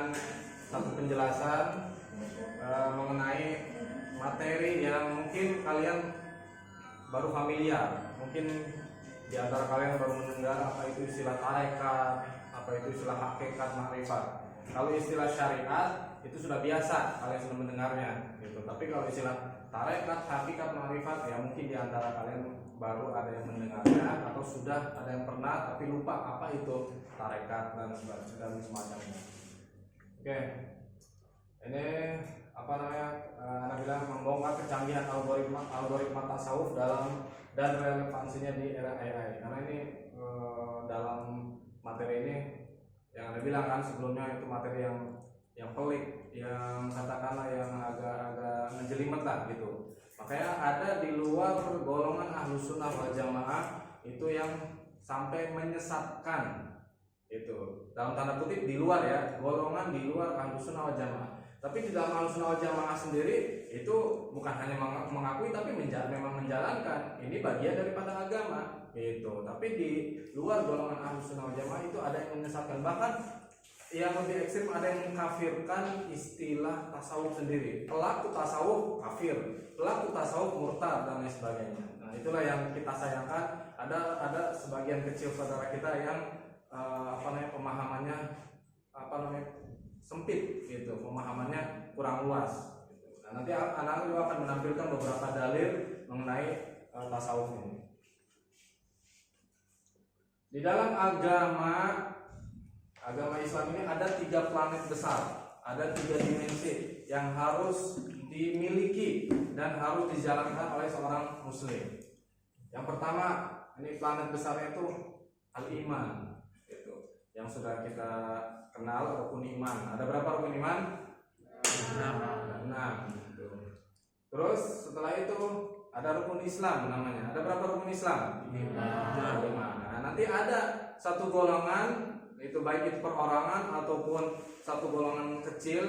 memberikan satu penjelasan mengenai materi yang mungkin kalian baru familiar. Mungkin di antara kalian baru mendengar apa itu istilah tarekat, apa itu istilah hakikat, makrifat. Kalau istilah syariat itu sudah biasa, kalian sudah mendengarnya gitu. Tapi kalau istilah tarekat, hakikat, makrifat, ya mungkin di antara kalian baru ada yang mendengarnya atau sudah ada yang pernah tapi lupa apa itu tarekat dan semacamnya. Oke. Ini apa namanya? Anda bilang membongkar kecanggihan algoritma tasawuf dan relevansinya di era AI. Karena ini dalam materi ini yang Anda bilang kan sebelumnya itu materi yang pelik, yang katakanlah yang agak menjelimet lah gitu. Makanya ada di luar golongan Ahlus Sunnah wal Jamaah itu yang sampai menyesatkan, itu dalam tanda kutip di luar ya, golongan di luar Ahlus Sunnah wal Jamaah. Tapi di dalam Ahlus Sunnah wal Jamaah sendiri itu bukan hanya mengakui tapi memang menjalankan. Ini bagian daripada agama gitu. Tapi di luar golongan Ahlus Sunnah wal Jamaah itu ada yang menyesatkan, bahkan yang lebih ekstrim ada yang mengkafirkan istilah tasawuf sendiri. Pelaku tasawuf kafir, pelaku tasawuf murtad dan lain sebagainya. Nah, itulah yang kita sayangkan. Ada sebagian kecil saudara kita yang pemahamannya sempit gitu, pemahamannya kurang luas. Gitu. Nah, nanti anak juga akan menampilkan beberapa dalil mengenai tasawuf ini. Di dalam agama Islam ini ada 3 planet besar, ada 3 dimensi yang harus dimiliki dan harus dijalankan oleh seorang muslim. Yang pertama, ini planet besarnya itu al-iman, gitu. Yang sudah kita kenal rukun iman. Ada berapa rukun iman? 6. Gitu. Terus setelah itu ada rukun Islam namanya. Ada berapa rukun Islam? 5. Nah, nanti ada satu golongan, itu baik itu perorangan ataupun satu golongan kecil,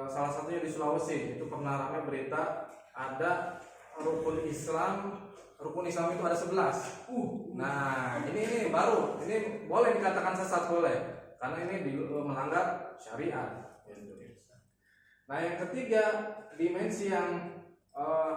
salah satunya di Sulawesi itu pernah ramai berita ada rukun Islam itu ada 11. Nah ini baru, ini boleh dikatakan sesat, boleh, karena ini melanggar syariat. Nah yang ketiga dimensi yang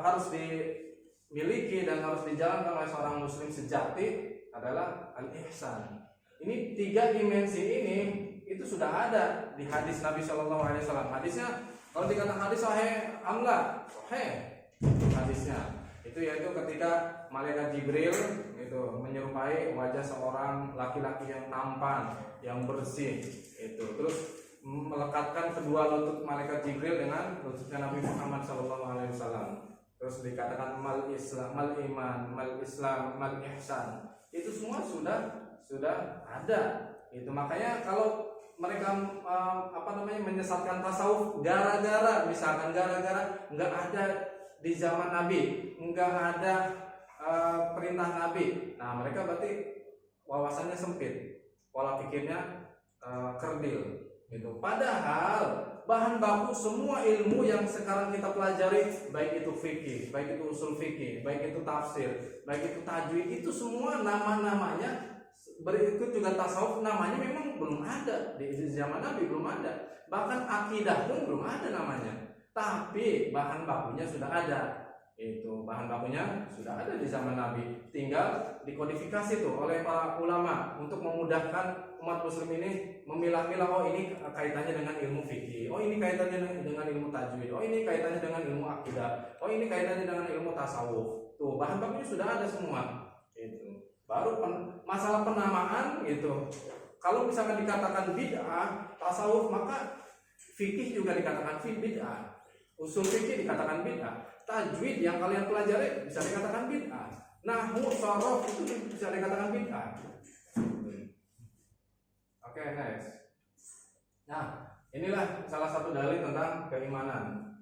harus dimiliki dan harus dijalankan oleh seorang muslim sejati adalah al-ihsan. Ini 3 dimensi ini itu sudah ada di hadis Nabi Shallallahu Alaihi Wasallam. Hadisnya kalau dikatakan hadis sahih amla, sahih hadisnya. Itu yaitu ketika malaikat Jibril itu menyerupai wajah seorang laki-laki yang tampan, yang bersih, itu terus melekatkan kedua lutut malaikat Jibril dengan lututnya Nabi Muhammad Shallallahu Alaihi Wasallam. Terus dikatakan mal Islam, mal iman, mal Islam, mal ihsan. Itu semua sudah ada. Itu makanya kalau mereka menyesatkan tasawuf gara-gara nggak ada di zaman Nabi, nggak ada perintah Nabi. Nah mereka berarti wawasannya sempit, pola pikirnya kerdil gitu. Padahal bahan baku semua ilmu yang sekarang kita pelajari, baik itu fikih, baik itu usul fikih, baik itu tafsir, baik itu tajwid, itu semua nama-namanya berikut juga tasawuf, namanya memang belum ada di zaman Nabi, belum ada. Bahkan akidah pun belum ada namanya. Tapi bahan bakunya sudah ada. Itu bahan bakunya sudah ada di zaman Nabi. Tinggal dikodifikasi tuh oleh para ulama untuk memudahkan umat muslim ini memilah-milah, oh ini kaitannya dengan ilmu fikih, oh ini kaitannya dengan ilmu tajwid, oh ini kaitannya dengan ilmu akidah, oh ini kaitannya dengan ilmu tasawuf. Tuh bahan bakunya sudah ada semua. Itu baru masalah penamaan gitu. Kalau misalkan dikatakan bid'ah tasawuf, maka fikih juga dikatakan bid'ah, usul fikih dikatakan bid'ah, tajwid yang kalian pelajari bisa dikatakan bid'ah, nahwu sharaf itu bisa dikatakan bid'ah. Oke, next. Nah, inilah salah satu dalil tentang keimanan.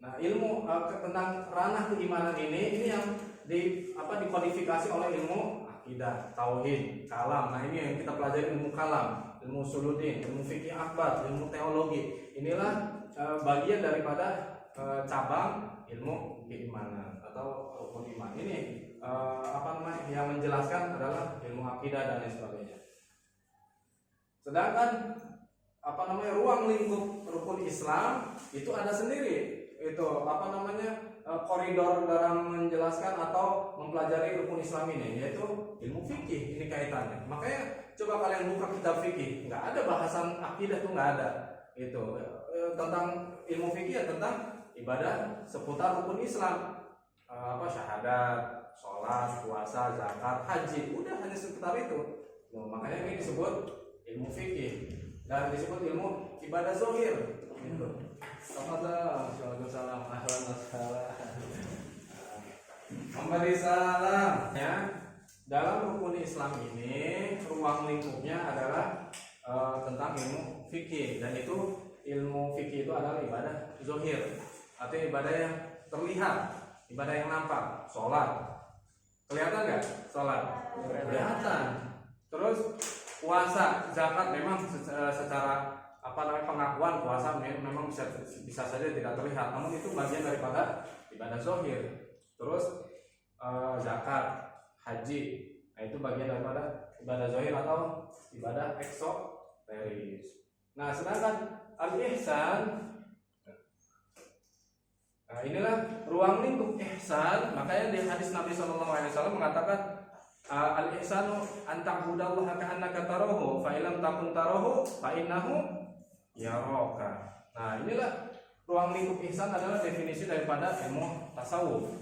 Nah, ilmu tentang ranah keimanan ini yang dikodifikasi oleh ilmu akidah, tauhid, kalam. Nah, ini yang kita pelajari, ilmu kalam, ilmu usuluddin, ilmu fikih akbar, ilmu teologi. Inilah bagian daripada cabang ilmu keimanan atau rukun iman. Ini yang menjelaskan adalah ilmu akidah dan lain sebagainya. Sedangkan ruang lingkup rukun Islam itu ada sendiri. Itu koridor dalam menjelaskan atau mempelajari rukun Islam ini, yaitu ilmu fikih. Ini kaitannya. Makanya coba kalian buka kitab fikih, nggak ada bahasan akidah tuh, nggak ada. Itu tentang ilmu fikih ya tentang ibadah seputar rukun Islam, syahadat, sholat, puasa, zakat, haji, udah hanya seputar itu. Makanya ini disebut ilmu fikih dan disebut ilmu ibadah zahir. Gitu. Assalamualaikum, ahlan wassalam. Memberi salam ya. Dalam rukun Islam ini ruang lingkupnya adalah tentang ilmu fikih, dan itu ilmu fikih itu adalah ibadah zahir, artinya ibadah yang terlihat, ibadah yang nampak. Sholat kelihatan nggak? Sholat kelihatan. Terus puasa, zakat memang secara pengakuan puasa memang bisa saja tidak terlihat, namun itu bagian daripada ibadah zahir. Terus zakat, haji, nah itu bagian daripada ibadah zahir atau ibadah eksoteris. Nah, sedangkan al-ihsan, nah inilah ruang lingkup ihsan. Makanya di hadis Nabi SAW mengatakan al-ihsanu an ta'budallaha ka'annaka tarahu fa illam takun tarahu fa innahu yaraka. Nah, inilah ruang lingkup ihsan adalah definisi daripada ilmu tasawuf.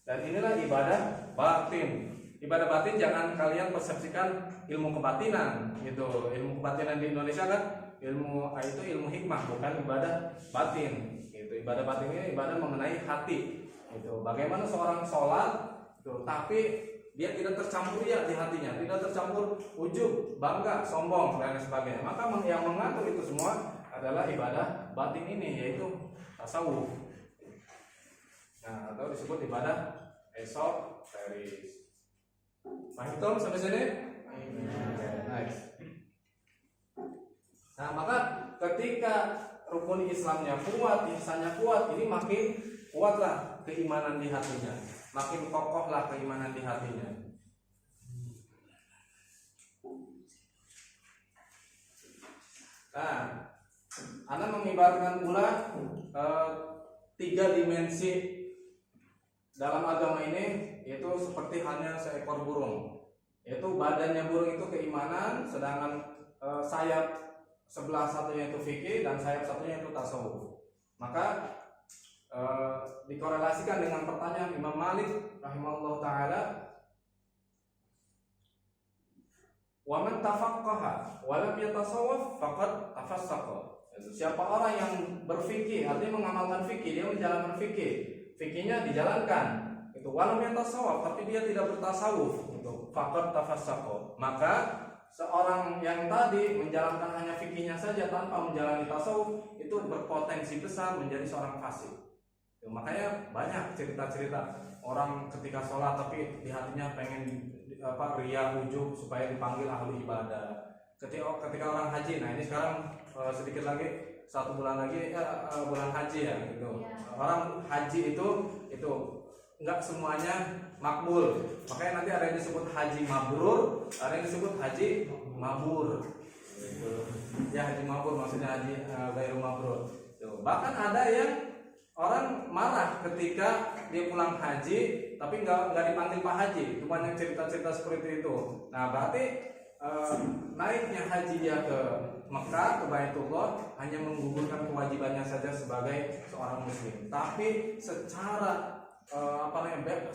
Dan inilah ibadah batin. Ibadah batin jangan kalian persepsikan ilmu kebatinan gitu. Ilmu kebatinan di Indonesia kan itu ilmu hikmah, bukan ibadah batin. Gitu. Ibadah batin ini ibadah mengenai hati. Gitu. Bagaimana seorang sholat gitu, tapi dia tidak tercampur ya di hatinya, tidak tercampur ujub, bangga, sombong dan sebagainya. Maka yang mengatur itu semua adalah ibadah batin ini, yaitu tasawuf. Nah, atau disebut ibadah esoteris. Paham sampai sini? Nice. Nah, maka ketika rukun Islamnya kuat, ihsannya kuat, ini makin kuatlah keimanan di hatinya, makin kokohlah keimanan di hatinya. Nah, Anda mengibaratkan pula 3 dimensi dalam agama ini, yaitu seperti hanya seekor burung. Yaitu badannya burung itu keimanan, sedangkan sayap sebelah satunya itu fikih dan sayap satunya itu tasawuf. Maka dikorelasikan dengan pertanyaan Imam Malik rahimahullah taala, wa man tafaqqaha wa lam yatasawwaf faqad tafassaqa. Siapa orang yang berfikih, artinya mengamalkan fikih, dia menjalankan fikihnya dijalankan, itu walam yatasawwaf, tapi dia tidak bertasawuf, itu faqad tafassaqa. Maka seorang yang tadi menjalankan hanya fikihnya saja tanpa menjalani tasawuf, itu berpotensi besar menjadi seorang fasik. Makanya banyak cerita-cerita orang ketika sholat tapi di hatinya pengen riya, ujub supaya dipanggil ahli ibadah. Ketika orang haji, nah ini sekarang sedikit lagi 1 bulan lagi bulan haji ya gitu. Orang haji itu enggak semuanya makbul. Makanya nanti ada yang disebut haji mabrur, ada yang disebut haji mabur. Gitu. Ya haji mabur maksudnya haji ghairu mabrur. Bahkan ada yang orang marah ketika dia pulang haji tapi nggak dipanggil Pak Haji. Itu banyak cerita-cerita seperti itu. Nah, berarti naiknya haji dia ke Mekah, ke Baitullah, hanya menggugurkan kewajibannya saja sebagai seorang muslim. Tapi secara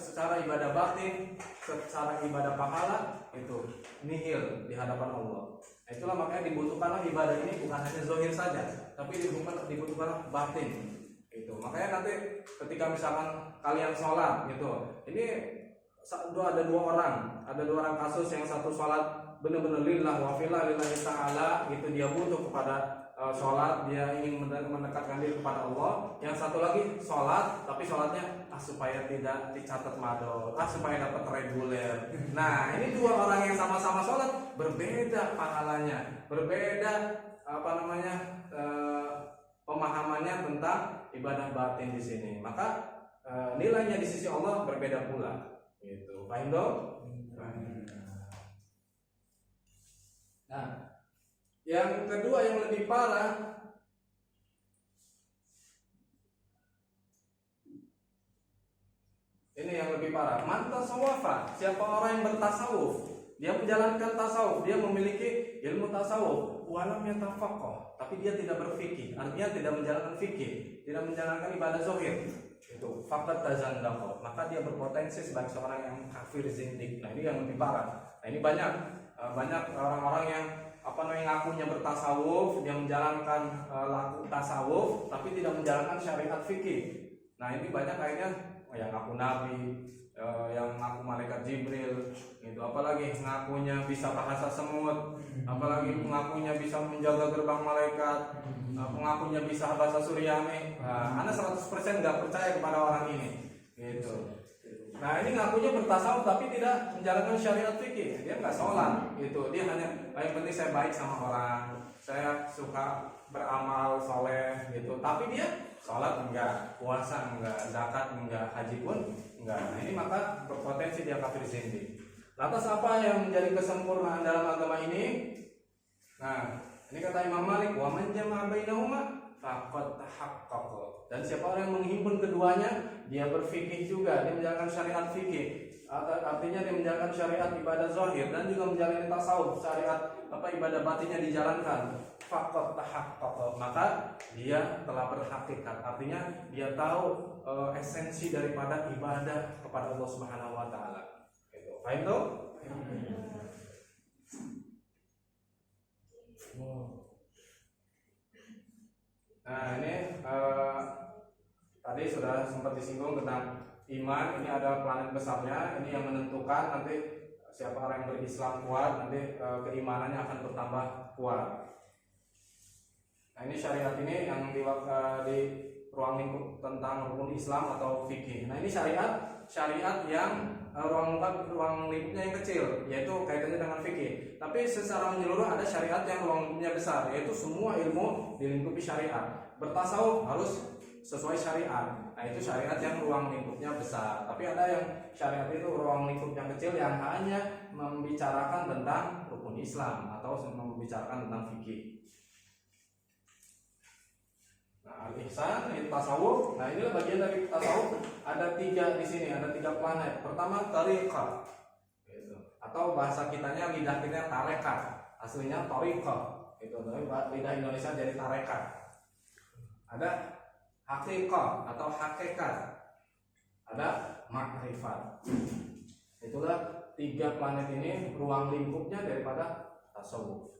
secara ibadah batin, secara ibadah pahala itu nihil di hadapan Allah. Nah, itulah makanya dibutuhkanlah ibadah ini bukan hanya zahir saja, tapi dibutuhkanlah batin. Itu makanya nanti ketika misalkan kalian sholat gitu, ini ada dua orang kasus, yang satu sholat benar-benar lillah wa fillah lillahi ta'ala gitu, dia butuh kepada sholat, dia ingin mendekatkan diri kepada Allah. Yang satu lagi sholat, tapi sholatnya supaya tidak dicatat madhol, supaya dapat reguler. Nah, ini 2 orang yang sama-sama sholat, berbeda pahalanya, berbeda pemahamannya tentang ibadah batin di sini. Maka nilainya di sisi Allah berbeda pula. Gitu. Paham dong? Nah, Yang kedua yang lebih parah, ini yang lebih parah. Man tasawafa, siapa orang yang bertasawuf, dia menjalankan tasawuf, dia memiliki ilmu tasawuf, walam yatafaqah, tapi dia tidak berfikih, artinya tidak menjalankan fikih, tidak menjalankan ibadah zahir, itu faqad tazandaqa, maka dia berpotensi sebagai seorang yang kafir zindik. Nah ini yang lebih parah. Nah ini banyak orang-orang yang ngakunya bertasawuf, dia menjalankan laku tasawuf, tapi tidak menjalankan syariat fikih. Nah ini banyak akhirnya yang ngaku nabi, yang ngaku malaikat Jibril, itu apalagi ngakunya bisa bahasa semut, apalagi pengakunya bisa menjaga gerbang malaikat, pengakunya bisa bahasa Suryani. Anda 100% nggak percaya kepada orang ini, gitu. Nah ini ngakunya bertasawuf tapi tidak menjalankan syariat fikih, dia nggak sholat, gitu. Dia hanya yang penting saya baik sama orang, saya suka beramal soleh, gitu. Tapi dia sholat enggak, puasa enggak, zakat enggak, haji pun enggak. Nah ini maka berpotensi dia kafir zindik. Lantas apa yang menjadi kesempurnaan dalam agama ini? Nah ini kata Imam Malik, wa man jama'a bainahuma faqad tahaqqaqa. Dan siapa orang yang menghimpun keduanya, dia berfikih juga, dia menjalankan syariat fikih. Artinya dia menjalankan syariat ibadah zahir dan juga menjalani tasawuf, syariat ibadah batinnya dijalankan. Faqad tahaqqaqa, maka dia telah berhakikat. Artinya dia tahu esensi daripada ibadah kepada Allah Subhanahu wa taala. Gitu. Paham tuh? Nah ini tadi sudah sempat disinggung tentang iman. Ini ada planet besarnya, ini yang menentukan nanti siapa orang yang berislam kuat, nanti keimanannya akan bertambah kuat. Nah ini syariat ini yang di ruang lingkup tentang rukun Islam atau fikih. Nah ini syariat yang ruang lingkupnya yang kecil, yaitu kaitannya dengan fikih. Tapi secara menyeluruh ada syariat yang ruang lingkupnya besar, yaitu semua ilmu dilingkupi syariat. Bertasawuf harus sesuai syariat. Nah itu syariat yang ruang lingkupnya besar. Tapi ada yang syariat itu ruang lingkupnya kecil yang hanya membicarakan tentang rukun Islam atau membicarakan tentang fikih. Nah, al-ihsan itu tasawuf. Nah, inilah bagian dari tasawuf. Ada 3 di sini, ada 3 planet. Pertama tariqah. Gitu. Atau bahasa kitanya, lidah kita tarekat. Aslinya tariqah. Itu lidah Indonesia jadi tarekat. Ada haqiqah atau hakikat. Ada makrifat. Itulah 3 planet ini ruang lingkupnya daripada tasawuf.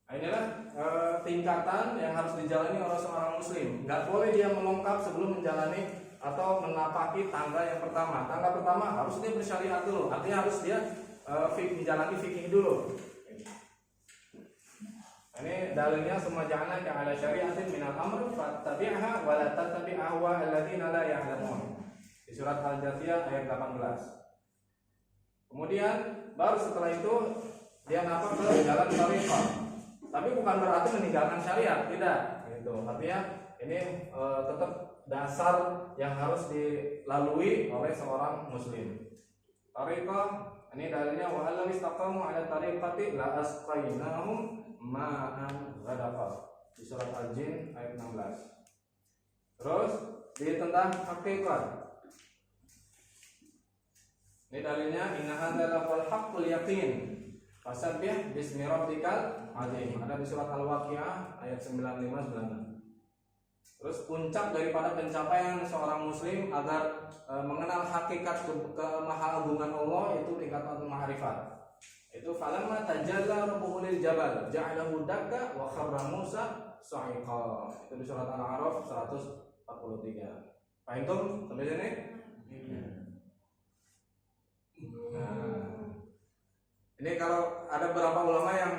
Nah, inilah tingkatan yang harus dijalani oleh seorang muslim. Nggak boleh dia melongkap sebelum menjalani atau menapaki tangga yang pertama. Tangga pertama harus dia bersyariat dulu. Artinya harus dia menjalani fikih dulu. Ini dalilnya semua ja'alna ka'ala syari'atin minal amr fattabi'ha wa la tattabi' ahwa alladziina la ya'lamun. Di surat Al-Jathiyah ayat 18. Kemudian baru setelah itu dia napak ke jalan tariqah. Tapi bukan berarti meninggalkan syariat, tidak. Gitu. Artinya ini tetap dasar yang harus dilalui oleh seorang muslim. Tariqah ini dalilnya wa allam istaqamu 'ala tariqati la asqainahum ma'an ghadaqa. Di surat Al-Jin ayat 16. Terus di tentang hakikat. Ini dalilnya inna hadzal haqqul yaqin. Fasabbih bismi rabbikal azim. Ada di surat Al-Waqiah ayat 95-96. Terus puncak daripada pencapaian seorang muslim agar mengenal hakikat kemahagungan Allah itu tingkatan ma'rifat. Itu falamma tajalla rabbuhu lil jabal ja'alahu dakka wa kharra Musa sa'iqa. Itu di surat Al-A'raf 143. Paham tuh sampai sini? Nah, ini kalau ada beberapa ulama yang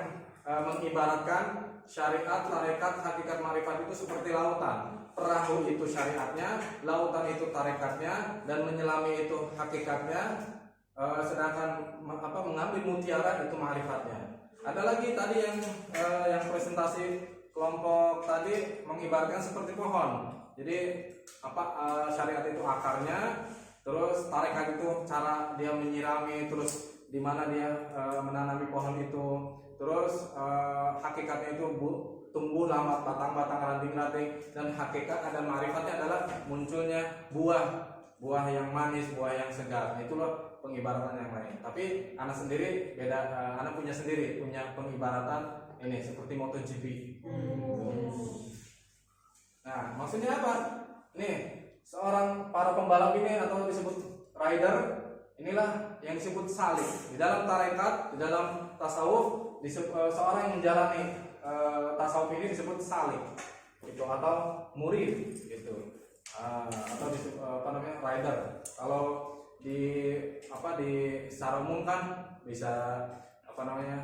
mengibaratkan syariat, tarekat, hakikat, marifat itu seperti lautan. Perahu itu syariatnya, lautan itu tarekatnya, dan menyelami itu hakikatnya. Sedangkan mengambil mutiara itu marifatnya. Ada lagi tadi yang presentasi kelompok tadi mengibaratkan seperti pohon. Jadi syariat itu akarnya, terus tarekat itu cara dia menyirami, terus di mana dia menanami pohon itu, terus hakikatnya itu tumbuh lambat batang-batang ranting-ranting, dan hakikat ada ma'rifatnya adalah munculnya buah yang manis, buah yang segar. Itulah pengibaratan yang lain. Tapi anak sendiri beda, anak punya pengibaratan ini seperti MotoGP. Nah, maksudnya apa? Nih, seorang para pembalap ini atau disebut rider, inilah yang disebut salik. Di dalam tarekat, di dalam tasawuf, seorang yang menjalani tasawuf ini disebut salik, itu atau murid, gitu, atau disebut rider. Kalau di secara umum kan bisa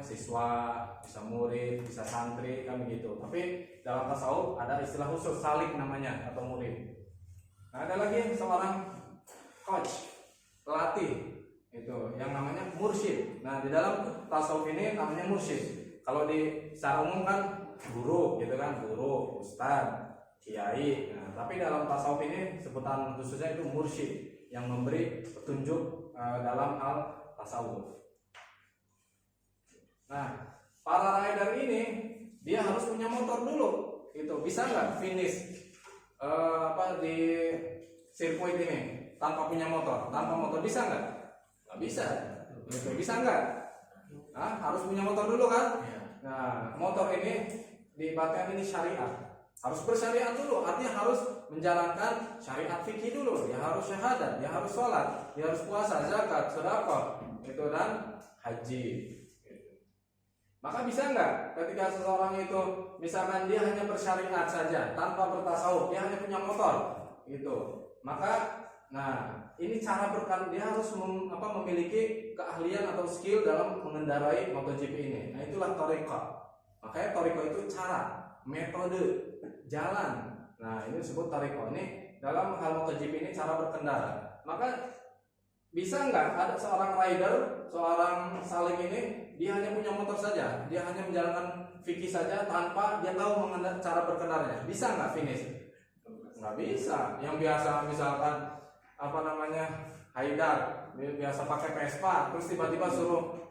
siswa, bisa murid, bisa santri kan begitu. Tapi dalam tasawuf ada istilah khusus salik namanya atau murid. Nah, ada lagi seorang coach, pelatih, itu yang namanya mursyid. Nah, di dalam tasawuf ini namanya mursyid. Kalau di secara umum kan guru, gitu kan, guru, ustaz, kiai. Nah, tapi dalam tasawuf ini sebutan khususnya itu mursyid yang memberi petunjuk dalam hal tasawuf. Nah, para rider ini dia harus punya motor dulu. Itu bisa nggak finish di sirkuit ini tanpa punya motor? Tanpa motor bisa nggak? Nggak bisa. Gitu. Bisa nggak? Nah, harus punya motor dulu kan? Nah, motor ini diibaratkan ini syariat. Harus bersyariat dulu, artinya harus menjalankan syariat fikih dulu. Dia harus syahadat, dia harus sholat, dia harus puasa, zakat, sedekah, itu dan haji. Maka bisa nggak ketika seseorang itu misalkan dia hanya bersyariat saja tanpa bertasawuf, dia hanya punya motor, gitu. Maka, nah ini cara dia harus memiliki keahlian atau skill dalam mengendarai MotoGP ini. Nah itulah thariqah. Makanya thariqah itu cara, metode, jalan. Nah ini disebut thariqah. Ini dalam hal MotoGP ini cara berkendara. Maka bisa nggak ada seorang rider, seorang salik ini dia hanya punya motor saja, dia hanya menjalankan fikih saja tanpa dia tahu cara berkendaranya? Bisa nggak finish? Nggak bisa. Yang biasa misalkan Haidar biasa pakai Vespa, terus tiba-tiba suruh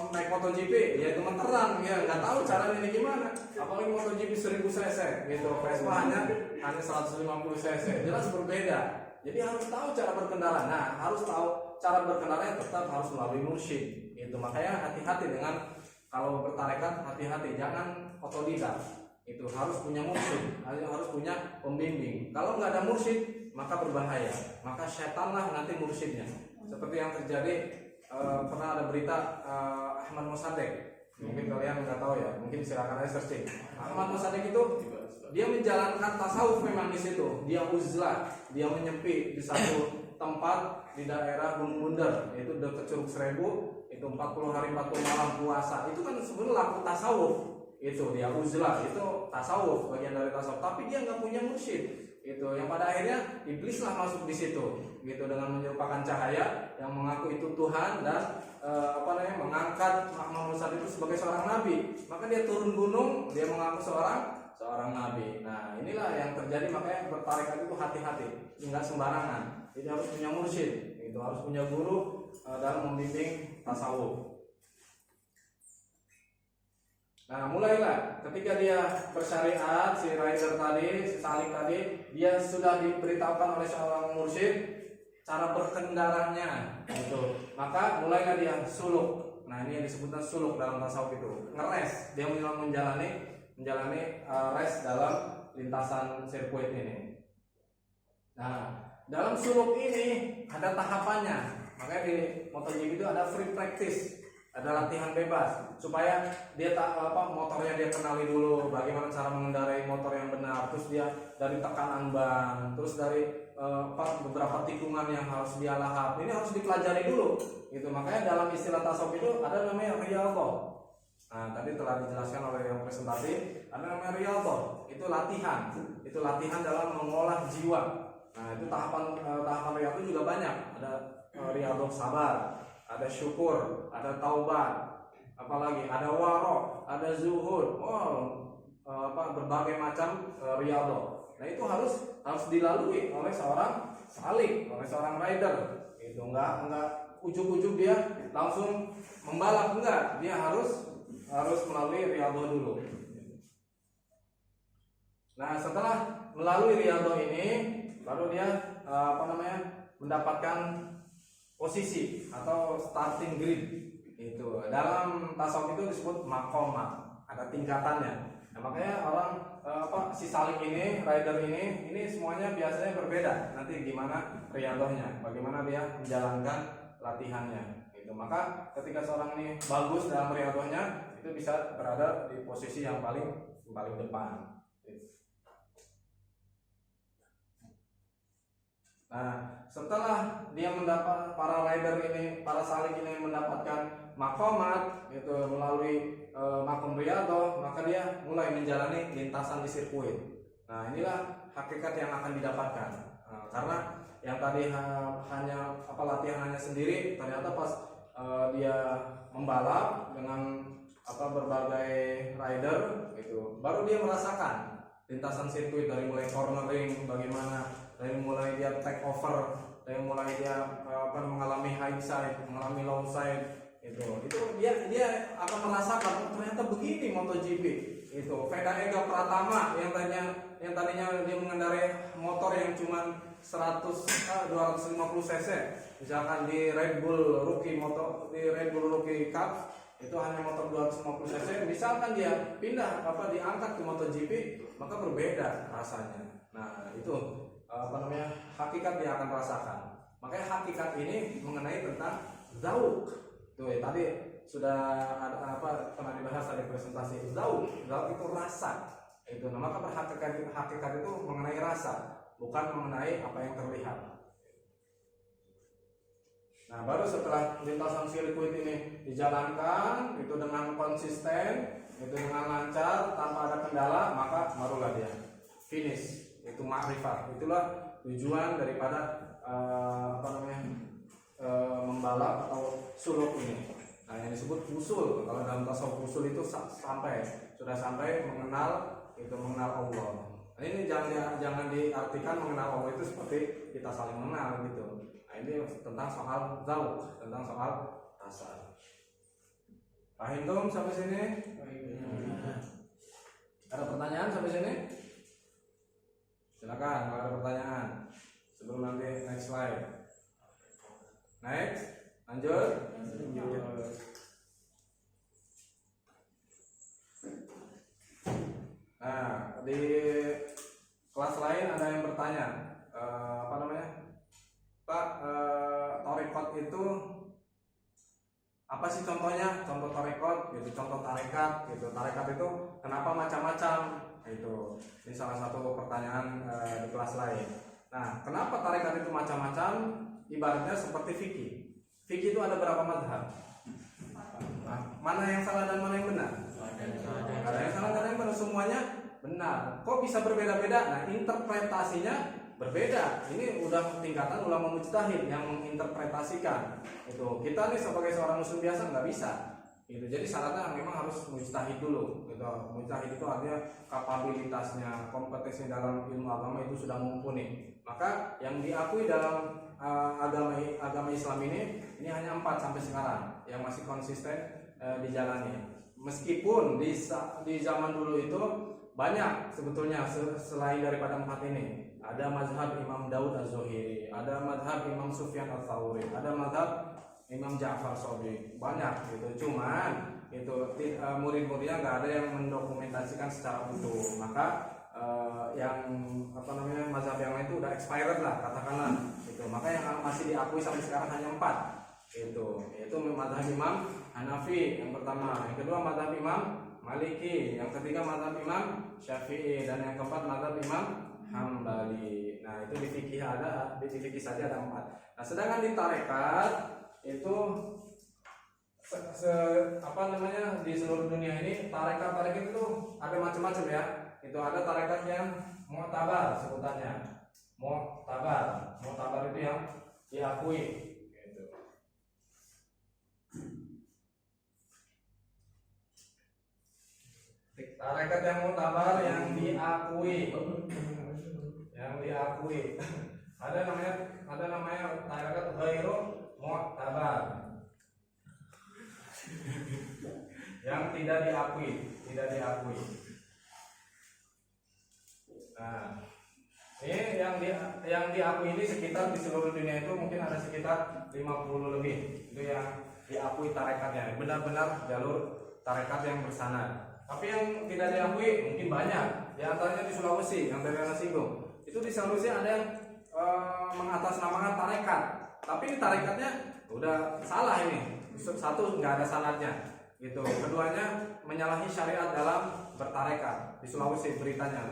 naik MotoGP, ya itu gemeteran, ya nggak tahu caranya ini gimana. Apalagi MotoGP 1000 cc, gitu, Vespa hanya 150 cc, jelas berbeda. Jadi harus tahu cara berkendara. Nah, harus tahu cara berkendaranya tetap harus melalui mursyid. Itu makanya hati-hati dengan kalau bertarekat, hati-hati jangan otodidak. Itu harus punya mursyid, harus punya pembimbing. Kalau nggak ada mursyid, maka berbahaya. Maka setanlah nanti mursyidnya. Seperti yang terjadi pernah ada berita Ahmad Mossadegh. Mungkin kalian nggak tahu ya, mungkin silakan aja searching. Ahmad Mossadegh itu dia menjalankan tasawuf memang di situ. Dia uzlah, dia menyepi di satu tempat di daerah Gunung Bunder, yaitu dekat Curug Serebu. Itu 40 hari 40 malam puasa. Itu kan sebenarnya laku tasawuf. Itu dia uzlah, itu tasawuf, bagian dari tasawuf. Tapi dia nggak punya mursyid. Itu yang pada akhirnya iblislah masuk di situ, gitu, dengan menyerupakan cahaya yang mengaku itu Tuhan dan mengangkat Ahmad Mossadegh itu sebagai seorang nabi. Maka dia turun gunung, dia mengaku seorang nabi. Nah inilah yang terjadi. Makanya bertarekat itu hati-hati, nggak sembarangan. Jadi harus punya mursyid, itu harus punya guru dalam membimbing tasawuf. Nah mulailah ketika dia bersyariat, si rider tadi, si salik tadi, dia sudah diberitahukan oleh seorang mursyid cara berkendaranya, gitu. Maka mulailah dia suluk. Nah ini yang disebutkan suluk dalam tasawuf itu, ngeres. Dia menjalani race dalam lintasan sirkuit ini. Nah dalam suluk ini ada tahapannya. Makanya di MotoGP itu ada free practice. Ada latihan bebas supaya dia motornya dia kenali dulu bagaimana cara mengendarai motor yang benar, terus dia dari tekanan ban, terus dari beberapa tikungan yang harus dia lahap, ini harus dipelajari dulu gitu. Makanya dalam istilah tasawuf itu ada namanya riyadhah. Nah tadi telah dijelaskan oleh yang presentasi, ada namanya riyadhah, itu latihan dalam mengolah jiwa. Nah itu tahapan riyadhah juga banyak, ada riyadhah sabar, ada syukur, ada taubat, apalagi ada waro, ada zuhud, berbagai macam riyadhah. Nah itu harus dilalui oleh seorang salik, oleh seorang rider. Itu enggak ujuk-ujuk dia langsung membalap, enggak, dia harus melalui riyadhah dulu. Nah, setelah melalui riyadhah ini baru dia mendapatkan posisi atau starting grid. Itu dalam tasawuf itu disebut maqamat, ada tingkatannya. Nah, makanya orang si salik ini, rider ini semuanya biasanya berbeda. Nanti gimana riyadhahnya, bagaimana dia menjalankan latihannya. Itu maka ketika seorang ini bagus dalam riyadhahnya, itu bisa berada di posisi yang paling depan. Nah, setelah dia para salik ini mendapatkan maqamat itu melalui maqam riyadhah, maka dia mulai menjalani lintasan di sirkuit. Nah, inilah hakikat yang akan didapatkan. Karena yang tadi hanya latihan hanya sendiri, ternyata pas dia membalap dengan berbagai rider itu baru dia merasakan lintasan sirkuit, dari mulai cornering bagaimana, dari mulai dia take over, dari mulai dia mengalami high side, mengalami low side, itu dia akan merasakan ternyata begini MotoGP. Itu Veda Ega Pratama yang tadinya dia mengendarai motor yang cuma 250 cc, misalkan di Red Bull Rookie Cup itu hanya motor 250 cc, misalkan dia pindah diangkat ke MotoGP, maka berbeda rasanya. Nah, itu hakikat dia akan rasakan. Makanya hakikat ini mengenai tentang zauq. Tuh tadi sudah ada pernah dibahas dari presentasi zauq itu rasa. Itu maka hakikat itu mengenai rasa, bukan mengenai apa yang terlihat. Nah, baru setelah lintasan sirkuit ini dijalankan itu dengan konsisten, itu dengan lancar tanpa ada kendala, maka barulah dia finish. Itu ma'rifat. Itulah tujuan daripada membalap atau suluk ini. Nah, yang disebut usul. Kalau dalam tasawuf usul itu sudah sampai mengenal Allah. Nah, ini jangan diartikan mengenal Allah itu seperti kita saling mengenal gitu. Nah, ini tentang soal zauq, tentang soal rasa. Paham dong sampai sini? Ada pertanyaan sampai sini? Silakan kalau ada pertanyaan sebelum nanti next slide. Next, lanjut. Nah, di kelas lain ada yang bertanya, Pak, thariqat itu apa sih contohnya? Contoh thariqat, gitu, contoh tarekat, gitu. Tarekat itu kenapa macam-macam? Itu ini salah satu pertanyaan di kelas lain. Nah, kenapa tarekat itu macam-macam? Ibaratnya seperti fikih. Fikih itu ada berapa mazhab? Mana yang salah dan mana yang benar? Ada yang salah dan yang benar, semuanya benar. Kok bisa berbeda-beda? Nah, interpretasinya berbeda. Ini udah tingkatan ulama mujtahid yang menginterpretasikan. Itu kita nih sebagai seorang muslim biasa nggak bisa. Gitu. Jadi syaratnya memang harus mujtahid dulu. Gitu. Mujtahid itu artinya kapabilitasnya, kompetensinya dalam ilmu agama itu sudah mumpuni. Maka yang diakui dalam agama Islam ini hanya 4 sampai sekarang yang masih konsisten dijalani. Meskipun di zaman dulu itu banyak sebetulnya selain daripada 4 ini. Ada mazhab Imam Daud Az-Zuhiri, ada mazhab Imam Sufyan Ats-Tsauri, ada mazhab Imam Ja'far Shadiq, banyak gitu. Cuman itu murid-muridnya nggak ada yang mendokumentasikan secara utuh. Maka yang mazhab yang lain itu udah expired lah katakanlah. Itu maka yang masih diakui sampai sekarang hanya 4. Yaitu mazhab Imam Hanafi yang pertama, yang kedua mazhab Imam Maliki, yang ketiga mazhab Imam Syafi'i, dan yang keempat mazhab Imam Hambali. Nah, itu di fikih saja ada 4. Nah, sedangkan di tarekat itu di seluruh dunia ini tarekat itu ada macam-macam ya. Itu ada tarekat yang mu'tabar sebutannya. Mu'tabar itu yang diakui gitu. Tarekat yang mu'tabar yang diakui. Ada namanya tarekat ghairu mu'tabar. tidak diakui. Nah, ini yang diakui ini sekitar di seluruh dunia itu mungkin ada sekitar 50 lebih. Itu yang diakui tarekatnya, benar-benar jalur tarekat yang bersanad. Tapi yang tidak diakui mungkin banyak. Di antaranya di Sulawesi yang tadi Ana singgung. Itu di Sulawesi ada yang mengatasnamakan tarekat. Tapi ini tarekatnya udah salah ini. Satu, nggak ada sanadnya. Gitu. Keduanya menyalahi syariat dalam bertarekat. Di Sulawesi beritanya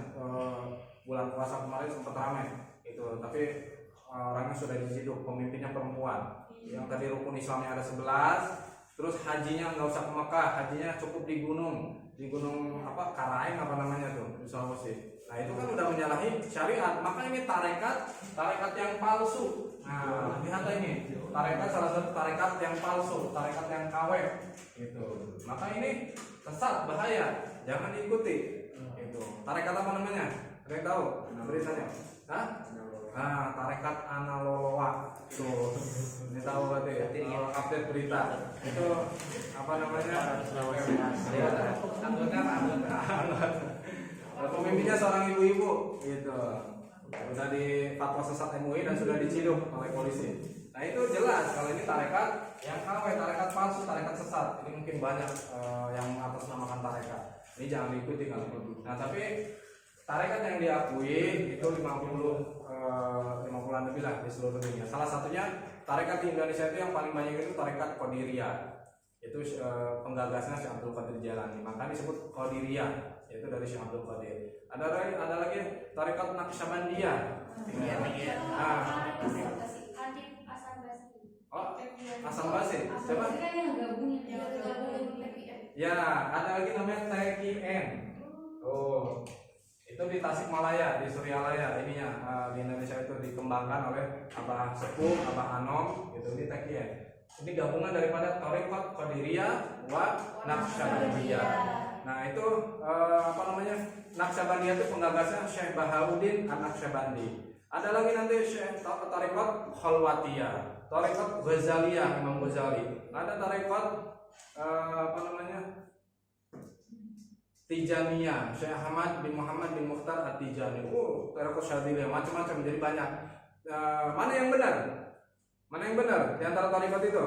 bulan puasa kemarin sempat ramai itu, tapi orangnya sudah diciduk, pemimpinnya perempuan. Yang tadi rukun Islamnya ada 11, terus hajinya nggak usah ke Mekah, hajinya cukup di gunung apa Karaeng apa namanya tuh di Sulawesi. Nah itu kan udah menyalahi syariat, maka ini tarekat yang palsu. Nah lihat ini tarekat, salah satu tarekat yang palsu, tarekat yang KW gitu. Maka ini sesat, bahaya, jangan diikuti. Itu tarekat apa namanya? Ada yang tahu? Beritanya? Hah? Nah, tarekat Analoloa. Tuh, ini tahu berarti update berita. Itu apa namanya? Anggota. Pemimpinnya seorang ibu-ibu, gitu. Sudah di fatwa sesat MUI dan sudah diciduk oleh polisi. Nah itu jelas kalau ini tarekat yang KW, tarekat palsu, tarekat sesat. Ini mungkin banyak yang atasnamakan tarekat. Ini jangan diikuti kalau itu. Nah tapi tarekat yang diakui itu 50-an lebih lah di seluruh dunia. Salah satunya tarekat di Indonesia itu yang paling banyak itu tarekat Qadiriyah. Itu penggagasnya Syekh Abdul Qadir Jailani. Maka disebut Qadiriyah, yaitu dari Syekh Abdul Qadir. Ada lagi tarekat Naqsyabandiyah. Asam Basi. Siapa? Ya, ada lagi namanya TKN. Oh. Itu di Tasikmalaya, di Suryalaya ininya di Indonesia itu dikembangkan oleh Abah Sepuh, Abah Anom, gitu di TKN. Ini gabungan daripada Tarekat Qadiriyah wa Naqsyabandiyah. Nah itu apa namanya, Naqsyabandiyah itu penggagasnya Syekh Bahauddin An-Naqsyabandi. Ada lagi nanti Syekh Tarekat Khalwatiyah, Tarekat Ghazaliyah Imam Ghazali. Ada tarekat apa namanya, Tijaniyah, Syekh Ahmad bin Muhammad bin Mukhtar At-Tijani. Tarekat Syadiliyah, macam-macam, jadi banyak. Mana yang benar? Mana yang benar di antara tarekat itu?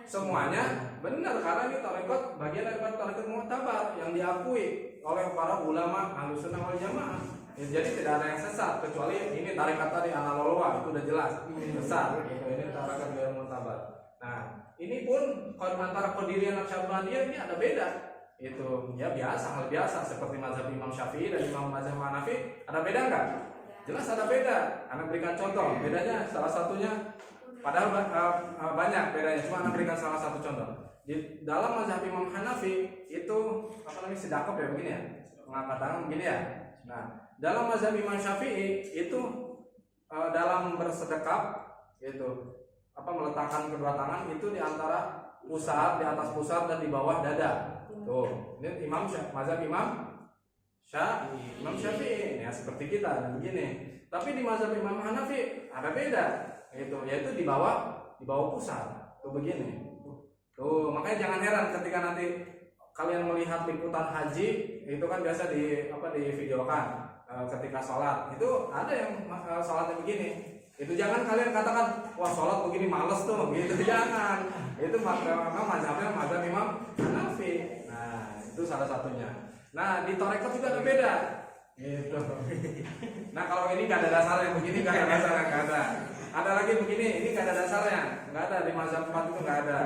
Semuanya benar, karena ini tarekat bagian daripada tarekat mu'tabar yang diakui oleh para ulama Ahlussunnah wal Jamaah. Ya, jadi tidak ada yang sesat kecuali ini tarekat tadi Analoloa, itu udah jelas sesat. Ini tarekat yang mu'tabar. Nah, ini pun antara Qadiriyah dan Naqsyabandiyah ini ada beda. Itu ya biasa, hal biasa seperti mazhab Imam Syafi'i dan Imam mazhab Hanafi. Ada beda enggak? Jelas ada beda. Anda berikan contoh. Bedanya salah satunya, padahal banyak bedanya, cuma Anda berikan salah satu contoh. Di dalam mazhab Imam Hanafi itu apa namanya, sedekap ya begini ya, mengangkat tangan begini ya. Nah, dalam mazhab Imam Syafi'i itu dalam bersedekap itu apa, meletakkan kedua tangan itu di antara pusat, di atas pusat dan di bawah dada. Tuh, ini mazhab Imam Syafi'i ya, seperti kita dan begini. Tapi di mazhab Imam Hanafi ada beda, yaitu di bawah pusat. Tuh begini. Tuh, makanya jangan heran ketika nanti kalian melihat liputan haji, itu kan biasa di videokan ketika sholat. Itu ada yang sholatnya begini. Itu jangan kalian katakan, wah sholat begini males tuh, gitu. Jangan. Itu mazhabnya mazhab Imam Hanafi. Nah, itu salah satunya. Nah, di tarekat juga ada beda. Gitu. Nah, kalau ini nggak ada dasarnya, begini nggak ada dasarnya, nggak ada. Ada lagi begini, ini nggak ada dasarnya, nggak ada di mazhab 4 itu nggak ada.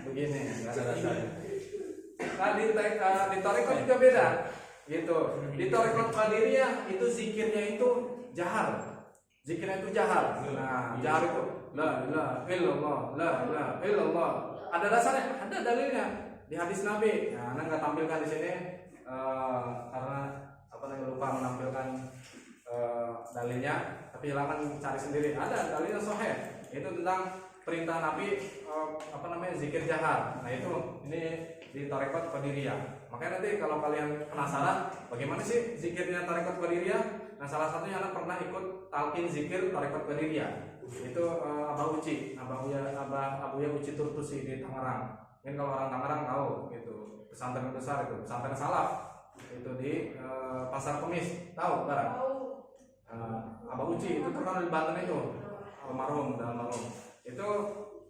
Begini, nggak ada dasarnya. Nah, di tarekat juga beda. Gitu. Di tarekat Qadiriyah itu zikirnya itu jahar. Zikirnya itu jahar. Nah, jahar itu la ilaha illallah, la ilaha illallah. Ada dasarnya, ada dalilnya di hadis Nabi. Nah, Anda nggak tampilkan di sini karena apa namanya, lupa menampilkan dalilnya, tapi silakan cari sendiri. Ada dalilnya sahih. Itu tentang perintah Nabi apa namanya, zikir jahar. Nah, itu ini di tarekat Qadiriyah. Makanya nanti kalau kalian penasaran bagaimana sih zikirnya tarekat Qadiriyah, nah salah satunya anak pernah ikut talqin zikir tarekat Qadiriyah. itu Abah Uci, Abuya Uci Turtusi di Tangerang. Mungkin kalau orang Tangerang tahu gitu, pesantren besar itu, pesantren salaf itu di Pasar Kemis, tahu barang? Abah Uci itu terkenal di Banten itu, almarhum itu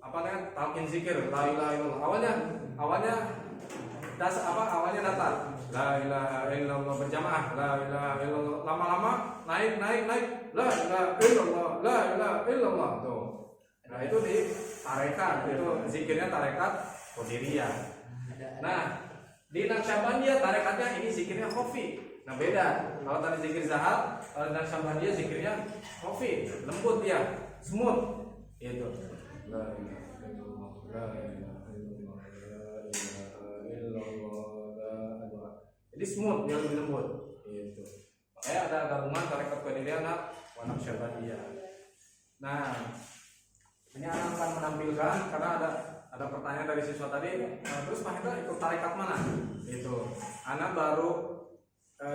apa namanya, talqin zikir la ilaha illallah. Awalnya awalnya datar la ilaha illallah berjamaah, la ilaha illallah, lama-lama naik la ilaha illallah tuh. Nah itu di tarekat, itu zikirnya tarekat Qadiriyah. Nah di Naqsyabandiyah tarekatnya ini zikirnya khafi. Nah beda, kalau tadi zikir zahab, kalau di Naqsyabandiyah zikirnya khafi, lembut dia, smooth itu. La ilaha illallah, la ilaha illallah, la ilaha illallah. Jadi smooth, dia lebih lembut gitu. Makanya ada gabungan tarekat Qadiriyah wa Naqsyabandiyah. Nah, ini anak akan menampilkan karena ada pertanyaan dari siswa tadi, terus Pak Hendra ikut tarekat mana? Itu anak baru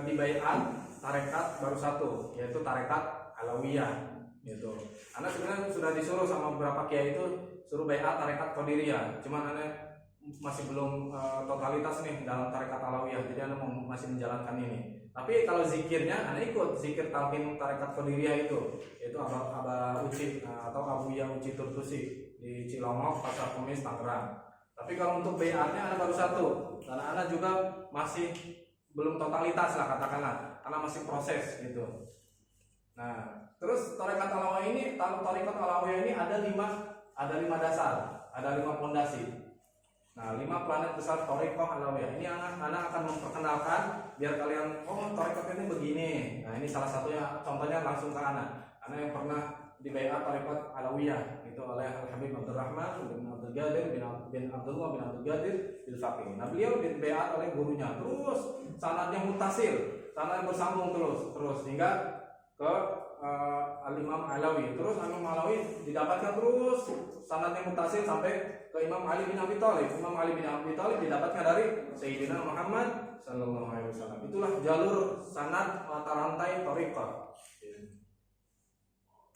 di baiat tarekat baru satu, yaitu tarekat Alawiyah. Gitu. Anak sebenarnya sudah disuruh sama beberapa kiai itu suruh baiat tarekat Qadiriyah, cuman anak masih belum totalitas nih dalam tarekat Alawiyah, jadi anak masih menjalankan ini. Tapi kalau zikirnya anak ikut zikir talqin tarekat Qadiriyah itu Abah Uci atau Abuya Uci Turtusi di Cilongok, Pasar Kemis, Tangerang. Tapi kalau untuk baiatnya anak baru satu, karena anak juga masih belum totalitas lah katakanlah, karena masih proses gitu. Nah, terus tarekat Alawiyah ini ada lima dasar, ada 5 pondasi. Nah, 5 planet besar tarekat Alawiyah. Ini anak akan memperkenalkan biar kalian, oh tarekat ini begini. Nah, ini salah satunya, contohnya langsung ke anak. Anak yang pernah di baiat tarekat Alawiyah itu oleh Al-Habib Abdurrahman bin Abdul Qadir bin Abdullah bin Abdul Qadir bil Faqih. Nah, beliau di baiat oleh gurunya. Terus sanadnya mutasil, sanad bersambung terus hingga ke Al-Imam Alawi. Terus Imam Alawi didapatkan terus sanadnya mutasil sampai ke Imam Ali bin Abi Thalib. Imam Ali bin Abi Thalib didapatkan dari Sayyidina Muhammad sallallahu alaihi wasallam. Itulah jalur sanad mata rantai thariqah.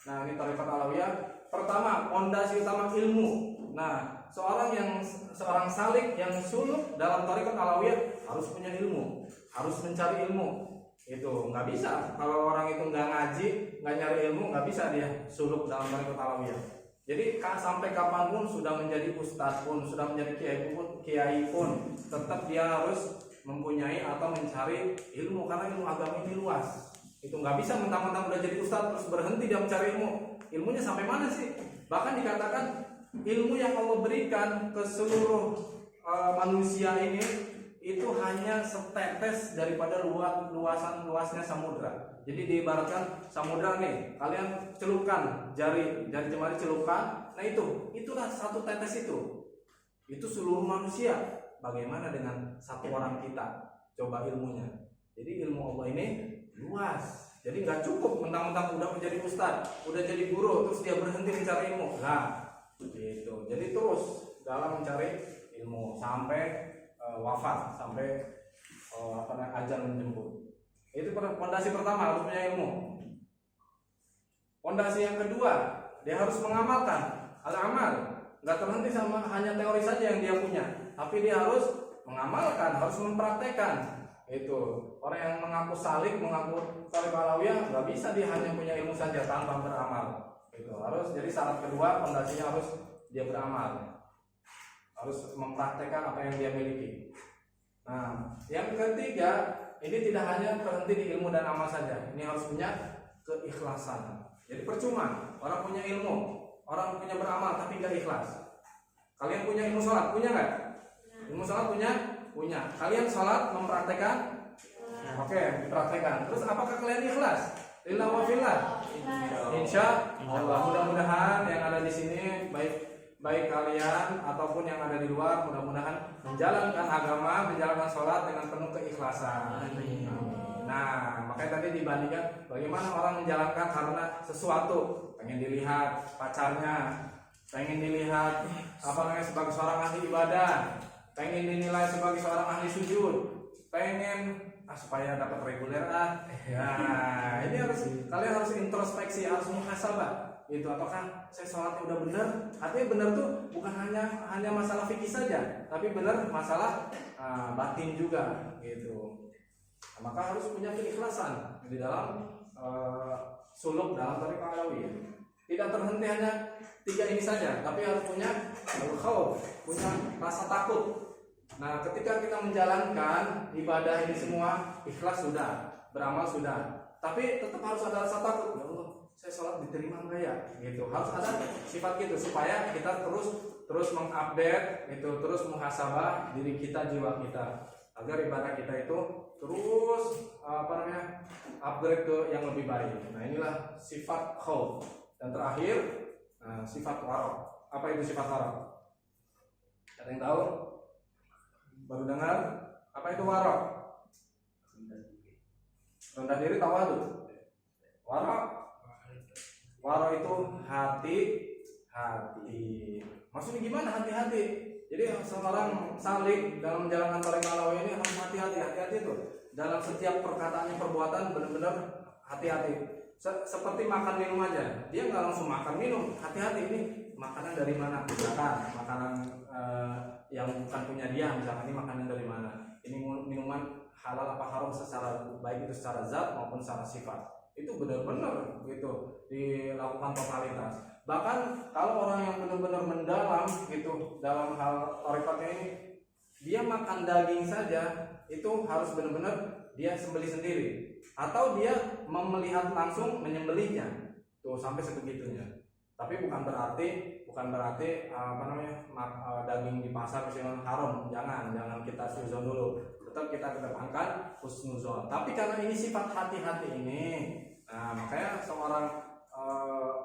Nah, ini tarekat Alawiyah. Pertama, pondasi utama ilmu. Nah, seorang salik yang suluk dalam tarekat Alawiyah harus punya ilmu, harus mencari ilmu. Itu nggak bisa kalau orang itu nggak ngaji, nggak nyari ilmu, nggak bisa dia suluk dalam tarekat Alawiyah. Jadi sampai kapanpun sudah menjadi ustadz pun, sudah menjadi kiai pun, tetap dia harus mempunyai atau mencari ilmu, karena ilmu agama ini luas. Itu nggak bisa mentang-mentang udah jadi ustadz terus berhenti dia mencari ilmu. Ilmunya sampai mana sih? Bahkan dikatakan ilmu yang Allah berikan ke seluruh manusia ini itu hanya setetes daripada luasnya samudra. Jadi diibaratkan samudra nih, kalian celupkan jari jemari celupkan, nah itulah satu tetes itu seluruh manusia. Bagaimana dengan satu orang kita? Coba ilmunya. Jadi ilmu Allah ini luas. Jadi nggak cukup mentang-mentang udah menjadi ustadz, udah jadi guru, terus dia berhenti mencari ilmu. Nah, gitu. Jadi terus dalam mencari ilmu sampai wafat, sampai ajal menjemput. Itu pondasi pertama, harus punya ilmu. Pondasi yang kedua, dia harus mengamalkan al-amal. Nggak terhenti sama hanya teori saja yang dia punya, tapi dia harus mengamalkan, harus mempraktekkan. Itu orang yang mengaku salik, mengaku tarekat Alawiyah, nggak bisa dia hanya punya ilmu saja tanpa beramal. Itu harus, jadi syarat kedua pondasinya harus dia beramal, harus mempraktekkan apa yang dia miliki. Nah, yang ketiga, ini tidak hanya berhenti di ilmu dan amal saja, ini harus punya keikhlasan. Jadi percuma orang punya ilmu, orang punya beramal tapi nggak ikhlas. Kalian punya ilmu sholat, punya nggak? Ilmu sholat punya. Kalian sholat mempraktekkan? Oke, dipraktekkan. Terus apakah kalian ikhlas? Lillah wa fillah. Insya Allah. Mudah-mudahan yang ada di sini baik kalian ataupun yang ada di luar, mudah-mudahan menjalankan agama, menjalankan sholat dengan penuh keikhlasan. Nah, makanya tadi dibandingkan bagaimana orang menjalankan karena sesuatu, pengen dilihat pacarnya, pengen dilihat sebagai seorang ahli ibadah, pengen dinilai sebagai seorang ahli sujud, pengen supaya dapat reguler. Nah, ini kalian harus introspeksi, harus muhasabah. itu apakah saya sholatnya udah benar? Artinya benar tuh bukan hanya masalah fikih saja, tapi benar masalah batin juga gitu. Nah, maka harus punya keikhlasan di dalam suluk dalam thariqah alawiyah. Tidak terhenti hanya 3 ini saja, tapi harus punya al-khauf, punya rasa takut. Nah, ketika kita menjalankan ibadah ini semua, ikhlas sudah, beramal sudah, tapi tetap harus ada rasa takut. Ya Allah, saya sholat diterima enggak ya? Gitu. Harus ada sifat gitu supaya kita terus mengupdate, itu terus muhasabah diri kita, jiwa kita, agar ibadah kita itu terus upgrade ke yang lebih baik. Nah, inilah sifat khauf. Dan terakhir, sifat wara'. Apa itu sifat wara'? Ada yang tahu? Baru dengar? Apa itu wara'? Rendah diri, tawadu. Wara' itu hati. Maksudnya gimana hati-hati? Jadi seorang salik dalam menjalankan thariqah alawiyah ini harus hati-hati itu. Dalam setiap perkataan perbuatan benar-benar hati-hati. Seperti makan minum aja, dia nggak langsung makan minum, hati-hati ini makanan dari mana, misalkan makanan yang bukan punya dia, misalkan ini makanan dari mana, ini minuman halal apa haram secara baik itu secara zat maupun secara sifat, itu benar-benar gitu dilakukan totalitas. Bahkan kalau orang yang benar-benar mendalam gitu dalam hal thariqatnya ini, dia makan daging saja itu harus benar-benar dia sembelih sendiri, atau dia melihat langsung menyembelihnya tuh sampai sebegitunya. Tapi bukan berarti daging di pasar misalnya haram, jangan kita suzon dulu, tetap kita kedepankan husnuzon. Tapi karena ini sifat hati-hati ini, nah makanya seorang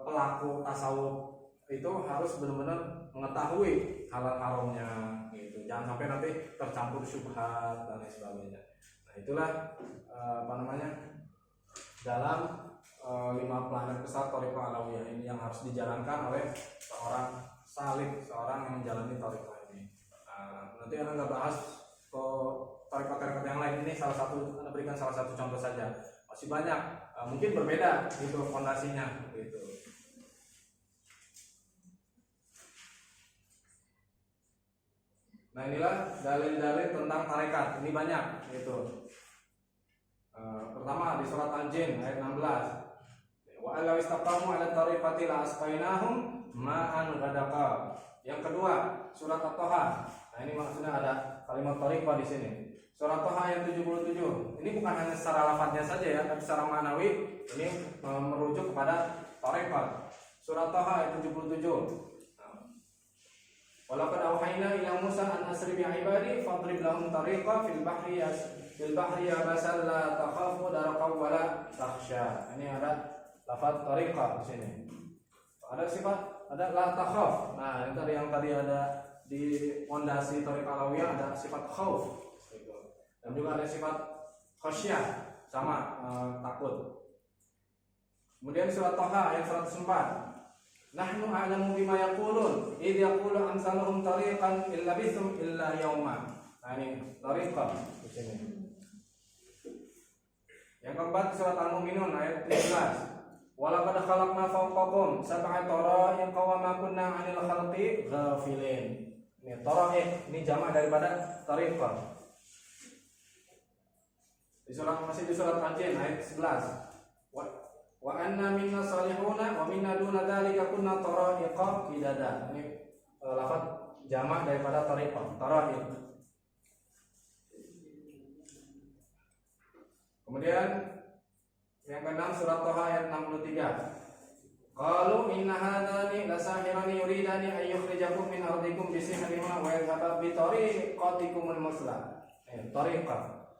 pelaku tasawuf itu harus benar-benar mengetahui halal haramnya gitu. Jangan sampai nanti tercampur syubhat dan lain sebagainya. Nah, itulah dalam 5 planet besar thariqah alawiyah ini yang harus dijalankan oleh seorang salik, seorang yang menjalani thariqah ini. Nanti Anda nggak bahas ke thariqah yang lain, ini Anda berikan salah satu contoh saja. Masih banyak, mungkin berbeda itu fondasinya gitu. Nah, inilah dalil-dalil tentang tarekat. Ini banyak gitu. Pertama di surat Al-Jin ayat 16. Wa alaw istaqamu 'ala tariqati la asqainahum ma'an ghadaqa. Yang kedua, surat At-Taha. Nah, ini maksudnya ada kalimat tariqah di sini. Surat Taha ayat 77. Ini bukan hanya secara lafadznya saja ya, tapi secara manawi ini merujuk kepada tariqah. Surat Taha ayat 77. Walaqad awhayna ila Musa an asri bi ibadi fadrib lahum tariqa fil bahri yabasan la takhafu darqaw wa la takhsha. Ini ada lafaz tariqa di sini. Ada sifat, ada la takhaf. Nah, yang tadi ada di fondasi thariqah alawiyah ada sifat khauf. Dan juga ada sifat khasyah, sama takut. Kemudian surat Taha ayat 104. Nahnu a'lamu bima yaqulun idh yaqulu amsaluhum tariqan illa bithum illa yawma. Nah, ini tariqah di sini. Yang keempat surat Al-Mu'minun ayat 17. Walaqad khalaqna fawqakum sab'a tara'iq wa ma kunna 'anil khalqi ghafilin. Ini tara'iq, ini jamak daripada tariqah. Masih di surat Al-Jin ayat 11. Wa anna minna salihuna wa minna duna dzalika kunna tara'iqa qidada. Ini lafaz jamak daripada tariqah, tara'iq. Kemudian yang keenam surat Taha ayat 63. Qalu inna hadani lasahirani yuridani an yukhrijakum min ardikum bisihrihima wa yadhhabu bi tariqatikumul muslah. Tariqah.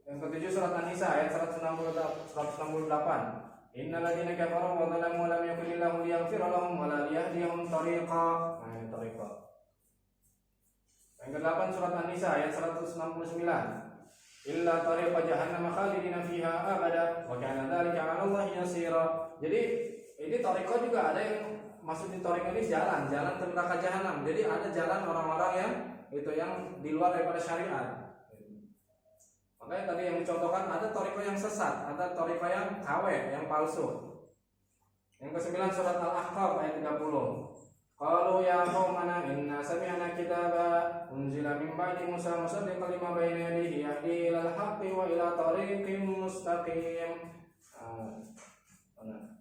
Yang ketujuh surat An-Nisa ayat 168. Innal ladzina kafaru wa zalamu lam yakunillahu liyaghfira lahum wa la liyahdiyahum tariqa. Nah, ini tariqa. Yang ke-8 surat An-Nisa ayat 169. Illa tariqa jahannam khalidina fiha abada wa kana dzalika 'ala Allah yasira. Jadi ini tariqa juga ada yang maksud di tariqa ini jalan ke neraka jahanam. Jadi ada jalan orang-orang yang di luar daripada syariat. Makanya tadi yang dicontohkan ada tariqah yang sesat, ada tariqah yang KW, yang palsu. Yang ke-9 surat Al-Ahqaf ayat 30. Qalu ya qaumana inna sami'na kitaba unzila min ba'di Musa musaddiqan lima bayna yadayhi yahdi ilal haqqi wa ila tariqin mustaqim.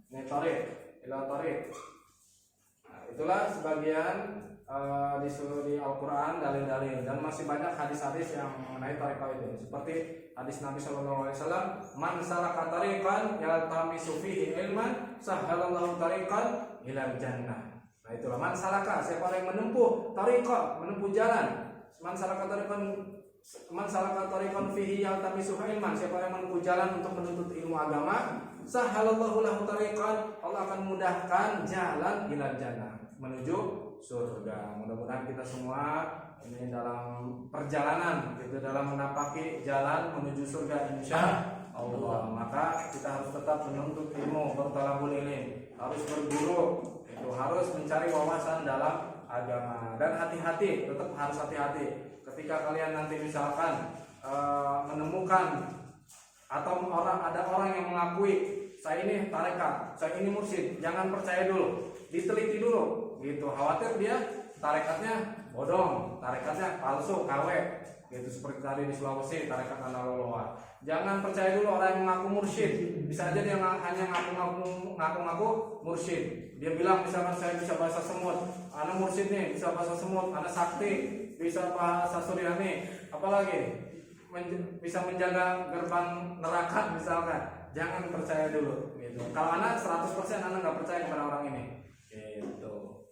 Ini tariq, ila tariq. Itulah sebagian di Al-Quran dalil-dalil, dan masih banyak hadis-hadis yang mengenai tariqah itu. Seperti hadis Nabi SAW, man salaka tariqan yaltamisu fihi ilman sahhalallahu tariqan ilal jannah. Nah itulah man salaka, siapa yang menempuh tariqah, menempuh jalan. Man salaka tariqan fihi yaltamisu ilman, siapa yang menempuh jalan untuk menuntut ilmu agama, sahhalallahu lahu tariqan, Allah akan mudahkan jalan ilal jannah, menuju surga. Mudah-mudahan kita semua ini dalam perjalanan, itu dalam menapaki jalan menuju surga insya Allah. Maka kita harus tetap menuntut ilmu, bertalabul ilm, harus berguru, itu harus mencari wawasan dalam agama. Dan hati-hati, tetap harus hati-hati ketika kalian nanti misalkan menemukan atau ada orang yang mengakui saya ini tarekat, saya ini mursyid, jangan percaya dulu, diteliti dulu gitu. Khawatir dia tarekatnya bodong, tarekatnya palsu, KW gitu, seperti tadi di Sulawesi tarekat Analoloa. Jangan percaya dulu orang yang mengaku mursyid. Bisa aja dia hanya ngaku-ngaku mursyid. Dia bilang misalkan saya bisa bahasa semut, anak mursyid nih bisa bahasa semut, anak sakti bisa bahasa suryani, apalagi bisa menjaga gerbang neraka misalkan. Jangan percaya dulu gitu. Kalau anak 100% anak nggak percaya kepada orang ini gitu.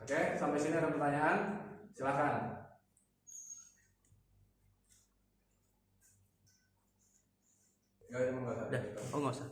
Oke, sampai sini ada pertanyaan? Silakan. Enggak usah. Oh, nggak usah.